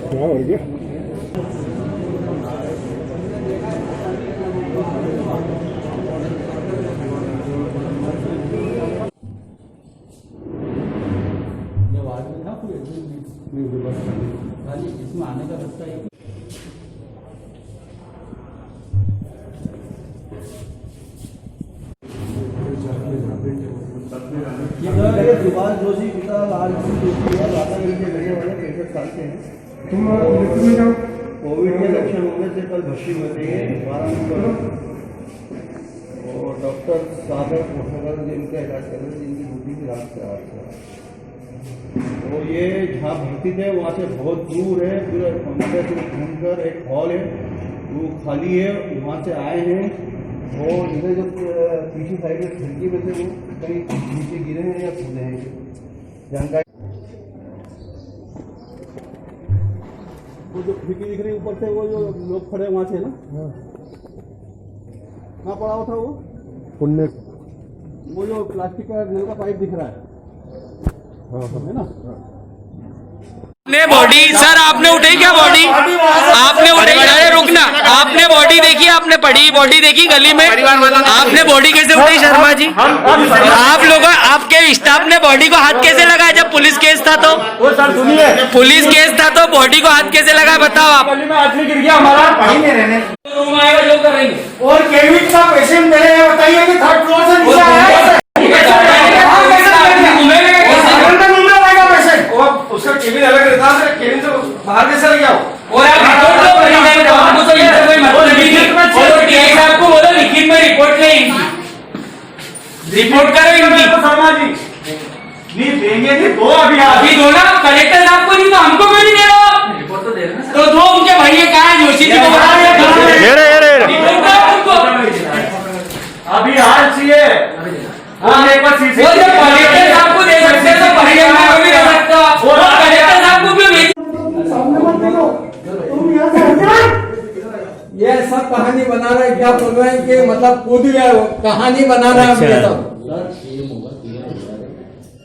और क्या इसमें आने का रास्ता है। सुभाष जोशी पिता लाल सिंह जोशी और राधा के रहने वाले 65 साल के हैं। तुम में जाओ। कोविड के लक्षण होने से कल भर्ती हुए थे 12 नंबर और डॉक्टर सागर पोषकर जिनका इलाज कर रहे थे, जिनकी ड्यूटी की रात से 8 से। तो ये जहाँ भर्ती थे वहाँ से बहुत दूर है, पूरा घूमकर एक हॉल है वो खाली है, वहाँ से आए हैं और इधर जो पीछे साइड में खिड़की में थे वो कहीं नीचे गिरे हैं या कूदे हैं जानकारी। वो जो खिड़की दिख रही ऊपर से वो जो लोग खड़े वहाँ से ना कहाँ पड़ा हुआ था पुण्य वो जो प्लास्टिक का नल का पाइप दिख रहा है है ना। आपने बॉडी सर आपने उठाई क्या बॉडी? आपने उठाई? अरे रुकना, आपने बॉडी देखी? आपने पढ़ी बॉडी देखी गली में? आपने बॉडी कैसे उठाई शर्मा जी? आप लोगों आपके स्टाफ ने बॉडी को हाथ कैसे लगाया जब पुलिस केस था? तो पुलिस केस था तो बॉडी को हाथ कैसे लगाया बताओ आप? गली में आदमी गिर गया हमारा कहीं नहीं रहने रूम आएगा जो करेंगे। और केविट का पेशेंट मेरे हैं, बताइए कि थर्ड फ्लोर से नीचे आया है उसका केबिन अलग रहता है, केबिन से बाहर कैसे लग जाओ? और आप रिपोर्ट लो, आपको तो इससे कोई मतलब नहीं है। और डीआई साहब को बोलो लिखित में रिपोर्ट ले इनकी, रिपोर्ट करो इनकी। शर्मा जी नहीं देंगे, नहीं दो अभी दो ना, कलेक्टर साहब को नहीं तो हमको क्यों नहीं दे रहे हो? रिपोर्ट तो दे रहे ना। तो दो उनके भैया कहाँ है? जोशी जी को बता रहे अभी हाल चाहिए। एक बार सीसी कलेक्टर साहब को दे सकते हैं तो भैया को भी दे सकते हो। कलेक्टर साहब को भी ये सब कहानी बना रहे हैं, क्या बोल रहे हैं कि मतलब कूद गया वो कहानी बना रहा है। हम ये सब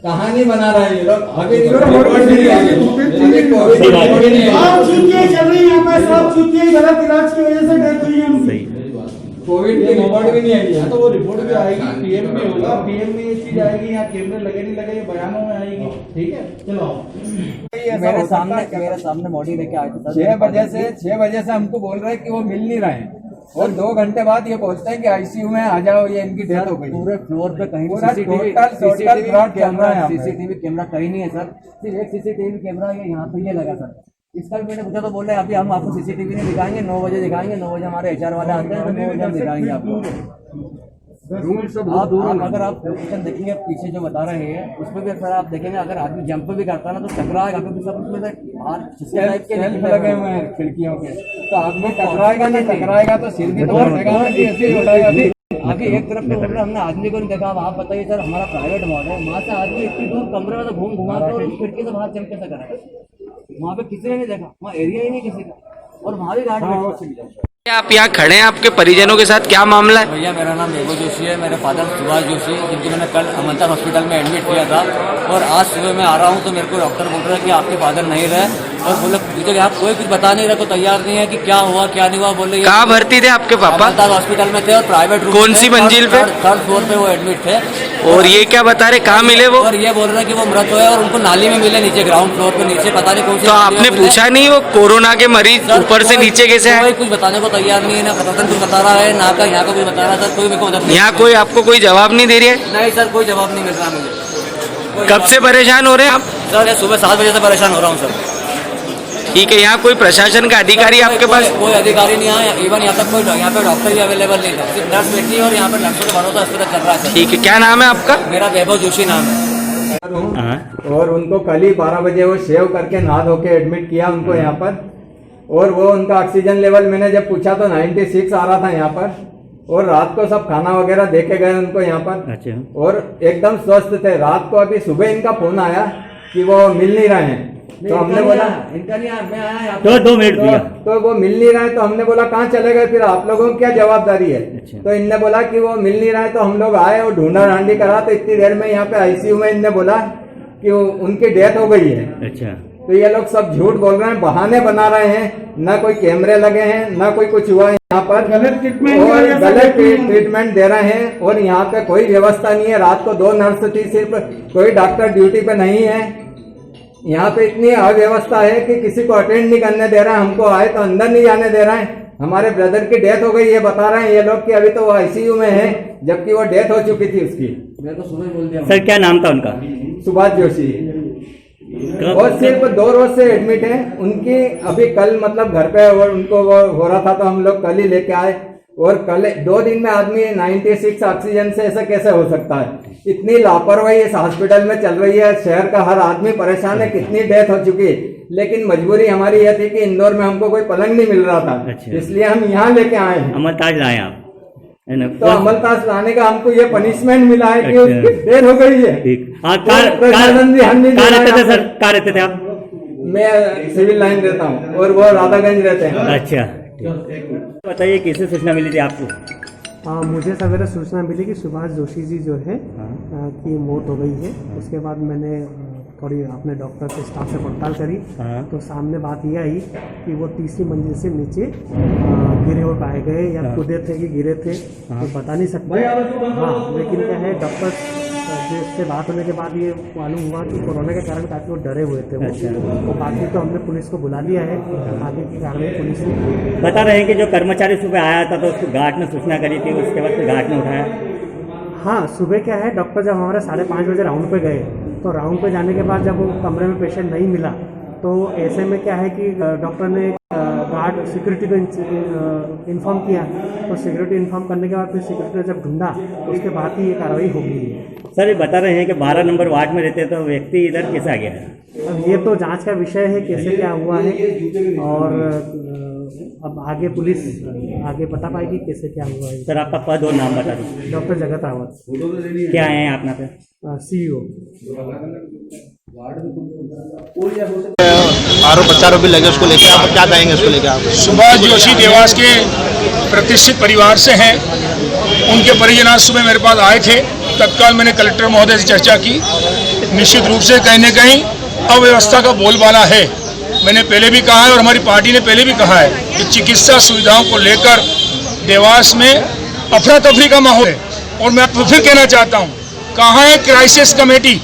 कहानी बना रहा है ये लोग। अभी चल रही है सब चुतिया गलत इलाज की वजह से डेथ हुई है उनकी। कोविड की रिपोर्ट भी नहीं आई है तो वो रिपोर्ट भी आएगी, पीएम भी होगा, पीएम में ये चीज आएगी, यहाँ कैमरे लगे नहीं लगे ये बयानों में आएगी। ठीक है चलो मेरे सामने बॉडी लेके आए थे 6 बजे से हमको बोल रहे हैं कि वो मिल नहीं रहे हैं और 2 घंटे बाद ये बोलते हैं कि आईसीयू में आ जाओ, ये इनकी डेथ हो गई। पूरे फ्लोर पे कहीं सीसीटीवी कैमरा कहीं नहीं है सर, सिर्फ एक सीसीटीवी कैमरा यहाँ पे ये लगा सर। इसका भी मैंने पूछा तो बोल रहे अभी हम आपको सीसीटीवी नहीं दिखाएंगे, 9 बजे दिखाएंगे, 9 बजे हमारे एचआर वाले आते हैं तो 9 बजे हम दिखाएंगे आपको। अगर आप लोकेशन देखेंगे पीछे जो बता रहे हैं उसमें भी अक्सर आप देखेंगे अगर आदमी जंप भी करता है ना तो टकराएगा, क्योंकि सब उसमें बाहर लगे हुए हैं खिड़कियों के, तो आदमी टकराएगा नहीं, टकराएगा तो सिर भी अभी एक तरफ पे बोल रहे हमने आदमी को नहीं देखा। अब आप बताइए सर, हमारा प्राइवेट वार्ड है, वहाँ से आदमी इतनी दूर कमरे में तो घुमा के और खिड़की से बाहर जंप कैसे करेगा? वहाँ पे किसी ने नहीं देखा, वहाँ एरिया ही नहीं किसी का, और वहाँ भी गार्ड आप यहाँ खड़े हैं आपके परिजनों के साथ, क्या मामला है? भैया मेरा नाम मेघो जोशी है, मेरे फादर सुभाष जोशी, जिनकी मैंने कल अमंता हॉस्पिटल में एडमिट किया था और आज सुबह मैं आ रहा हूँ तो मेरे को डॉक्टर बोल रहा है कि आपके फादर नहीं रहे और बोले मुझे आप कोई कुछ बता नहीं रहे, को तैयार नहीं है कि क्या हुआ क्या नहीं हुआ। बोले कहाँ भर्ती थे आपके पापा? हॉस्पिटल में थे और प्राइवेट रूम। कौन सी मंजिल पे? 3rd फ्लोर पे वो एडमिट थे। और ये क्या बता रहे कहाँ मिले वो? और ये बोल रहे कि वो मृत हुए और उनको नाली में मिले नीचे, ग्राउंड फ्लोर पे नीचे, पता नहीं कौन सी। तो आपने पूछा नहीं वो कोरोना के मरीज ऊपर से नीचे कैसे आए? कोई कुछ बताने को तैयार नहीं है, ना प्रशासन कुछ बता रहा है, ना का यहाँ का कुछ बता रहा है सर, कोई मेरे को मदद नहीं। यहाँ कोई आपको कोई जवाब नहीं दे रही है? नहीं सर, कोई जवाब नहीं मिल रहा मुझे। कब से परेशान हो रहे हैं आप? सर सुबह 7 बजे से परेशान हो रहा हूँ सर। ठीक है, यहाँ कोई प्रशासन का अधिकारी आपके पास? कोई अधिकारी नहीं आया, इवन यहाँ तक कोई यहाँ पे डॉक्टर भी अवेलेबल नहीं था, सिर्फ नर्स बैठी है और यहाँ पे नर्सों के भरोसा अस्पताल चल रहा है। ठीक है, क्या नाम है आपका? मेरा वैभव जोशी नाम है। और उनको कल ही 12 बजे वो शेव करके नहा धो के एडमिट किया उनको यहाँ पर, और वो उनका ऑक्सीजन लेवल मैंने जब पूछा तो 96 आ रहा था यहाँ पर, और रात को सब खाना वगैरह देके गए उनको यहाँ पर। अच्छा। और एकदम स्वस्थ थे। रात को अभी सुबह इनका फोन आया कि वो मिल नहीं रहे हैं, तो हमने बोला इनका नहीं आया, मैं आया तो 2 मिनट तो वो मिल नहीं रहा है, तो हमने बोला कहाँ चले गए, फिर आप लोगों की क्या जवाबदारी है? तो इनने बोला कि वो मिल नहीं रहा है, तो हम लोग आए और ढूंढा ढांडी करा, तो इतनी देर में यहाँ पे आईसीयू में इनने बोला कि उनकी डेथ हो गई है। अच्छा। तो ये लोग सब झूठ बोल रहे हैं, बहाने बना रहे हैं। ना कोई कैमरे लगे हैं, ना कोई कुछ हुआ है यहाँ पर, गलत ट्रीटमेंट और गलत ट्रीटमेंट दे रहे हैं। और यहाँ पे कोई व्यवस्था नहीं है। रात को 2 नर्स थी, सिर्फ कोई डॉक्टर ड्यूटी पे नहीं है। यहाँ पे इतनी अव्यवस्था है कि किसी को अटेंड नहीं करने दे रहा है। हमको आए तो अंदर नहीं जाने दे रहा है। हमारे ब्रदर की डेथ हो गई, ये बता रहे हैं ये लोग कि अभी तो वो आईसीयू में है, जबकि वो डेथ हो चुकी थी उसकी। सर क्या नाम था उनका? सुभाष जोशी। और सिर्फ 2 रोज से एडमिट है। उनकी अभी कल मतलब घर पे उनको वो हो रहा था, तो हम लोग कल ही लेके आए। और कल 2 दिन में आदमी 96 ऑक्सीजन से ऐसा कैसे हो सकता है? इतनी लापरवाही इस हॉस्पिटल में चल रही है। शहर का हर आदमी परेशान है, कितनी डेथ हो चुकी है। लेकिन मजबूरी हमारी यह थी कि इंदौर में हमको कोई पलंग नहीं मिल रहा था। अच्छा। इसलिए हम यहाँ लेके आए हैं। अमलताज लाए आप, है ना? तो अमलताज लाने का हमको ये पनिशमेंट मिला है कि अच्छा। उसकी डेथ हो गई है। ठीक। हाँ, कहाँ रहते थे सर? कहाँ रहते थे आप? मैं सिविल लाइन रहता हूँ और वो राधागंज रहते हैं। अच्छा, बताइए कैसे सूचना मिली थी आपको? मुझे सवेरे सूचना मिली कि सुभाष जोशी जी जो है की मौत हो गई है। उसके बाद मैंने थोड़ी अपने डॉक्टर से स्टाफ से पड़ताल करी, तो सामने बात यह आई कि वो 3री मंजिल से नीचे गिरे हुए पाए गए, या कूदे थे कि गिरे थे तो बता नहीं सकते। हाँ, लेकिन क्या है, डॉक्टर से बात होने के बाद ये मालूम हुआ कि कोरोना के कारण काफ़ी वो डरे हुए थे वो। तो बाकी तो हमने पुलिस को बुला लिया है, आगे की कार्रवाई पुलिस ने। बता रहे हैं कि जो कर्मचारी सुबह आया था तो उसको घाट में सूचना करी थी, उसके बाद फिर घाट में उठाया। हाँ, सुबह क्या है, डॉक्टर जब हमारे 5:30 बजे राउंड पे गए, तो राउंड पे जाने के बाद जब वो कमरे में पेशेंट नहीं मिला, तो ऐसे में क्या है कि डॉक्टर ने गार्ड सिक्योरिटी को इन्फॉर्म किया। तो सिक्योरिटी इन्फॉर्म करने के बाद फिर सिक्योरिटी ने जब ढूंढा, उसके बाद ही ये कार्रवाई हो गई है। सर ये बता रहे हैं कि 12 नंबर वार्ड में रहते तो व्यक्ति इधर कैसे आ गया है? अब ये तो जांच का विषय है, कैसे क्या हुआ है, और अब आगे पुलिस आगे बता पाएगी कैसे क्या हुआ है। सर आपका पद और नाम बता दीजिए। डॉक्टर जगत रावत। क्या है आप यहाँ पे? CEO। आरोप प्रत्यारोप भी लगे, उसको लेकर आप क्या कहेंगे? उसको लेकर आप? सुभाष जोशी देवास के प्रतिष्ठित परिवार से हैं। उनके परिजन आज सुबह मेरे पास आए थे। तत्काल मैंने कलेक्टर महोदय से चर्चा की। निश्चित रूप से कहीं न कहीं अव्यवस्था का बोलबाला है। मैंने पहले भी कहा है और हमारी पार्टी ने पहले भी कहा है कि चिकित्सा सुविधाओं को लेकर देवास में अफरा तफरी का माहौल है। और मैं फिर कहना चाहता हूँ, कहाँ है क्राइसिस कमेटी?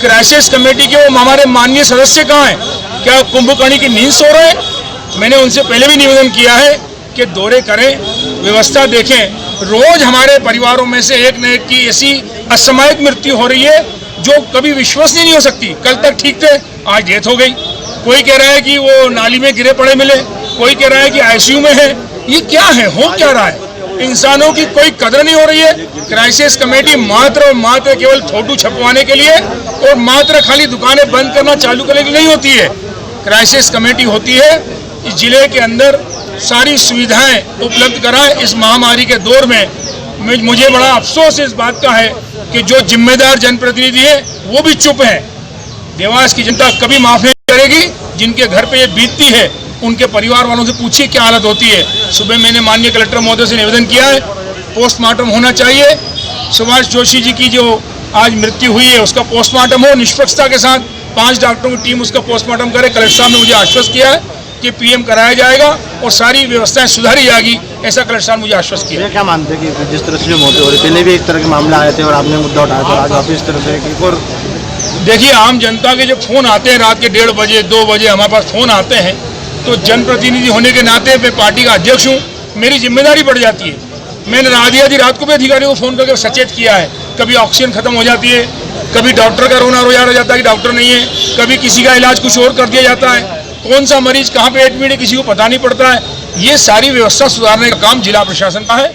क्राइसिस कमेटी के वो हमारे माननीय सदस्य कहाँ हैं? क्या कुंभकर्णी की नींद सो रहे हैं? मैंने उनसे पहले भी निवेदन किया है कि दौरे करें, व्यवस्था देखें। रोज हमारे परिवारों में से एक न एक की ऐसी असामयिक मृत्यु हो रही है जो कभी विश्वसनीय नहीं हो सकती। कल तक ठीक थे, आज डेथ हो गई। कोई कह रहा है कि वो नाली में गिरे पड़े मिले, कोई कह रहा है कि आईसीयू में है। ये क्या है, हो क्या रहा है? इंसानों की कोई कदर नहीं हो रही है। क्राइसिस कमेटी मात्र और मात्र केवल फोटो छपवाने के लिए और मात्र खाली दुकानें बंद करना चालू करने के लिए नहीं होती है। क्राइसिस कमेटी होती है इस जिले के अंदर सारी सुविधाएं उपलब्ध कराए। इस महामारी के दौर में मुझे बड़ा अफसोस इस बात का है कि जो जिम्मेदार जनप्रतिनिधि है वो भी चुप है। देवास की जनता कभी माफ नहीं करेगी। जिनके घर पे ये बीतती है उनके परिवार वालों से पूछिए क्या हालत होती है। सुबह मैंने माननीय कलेक्टर महोदय से निवेदन किया है, पोस्टमार्टम होना चाहिए। सुभाष जोशी जी की जो आज मृत्यु हुई है उसका पोस्टमार्टम हो, निष्पक्षता के साथ 5 डॉक्टरों की टीम उसका पोस्टमार्टम करे। कलेक्टर साहब ने मुझे आश्वस्त किया है कि PM कराया जाएगा और सारी व्यवस्थाएं सुधारी जाएगी, ऐसा कलेक्टर साहब ने मुझे आश्वस्त किया। क्या मानते हैं कि जिस तरह से जो मौतें हो रही, पहले भी एक तरह के मामले आए थे और आपने मुद्दा उठाया था, आज वापिस इस तरह से? और देखिए, आम जनता के जो फोन आते हैं रात के 1:30 बजे 2 बजे हमारे पास फोन आते हैं, तो जनप्रतिनिधि होने के नाते मैं पार्टी का अध्यक्ष हूँ, मेरी जिम्मेदारी बढ़ जाती है। मैंने आधी रात को भी अधिकारियों को फोन करके सचेत किया है। कभी ऑक्सीजन खत्म हो जाती है, कभी डॉक्टर का रोना रोया रह जाता है कि डॉक्टर नहीं है, कभी किसी का इलाज कुछ और कर दिया जाता है, कौन सा मरीज कहाँ पे एडमिट है किसी को पता नहीं पड़ता है। ये सारी व्यवस्था सुधारने का काम जिला प्रशासन का है।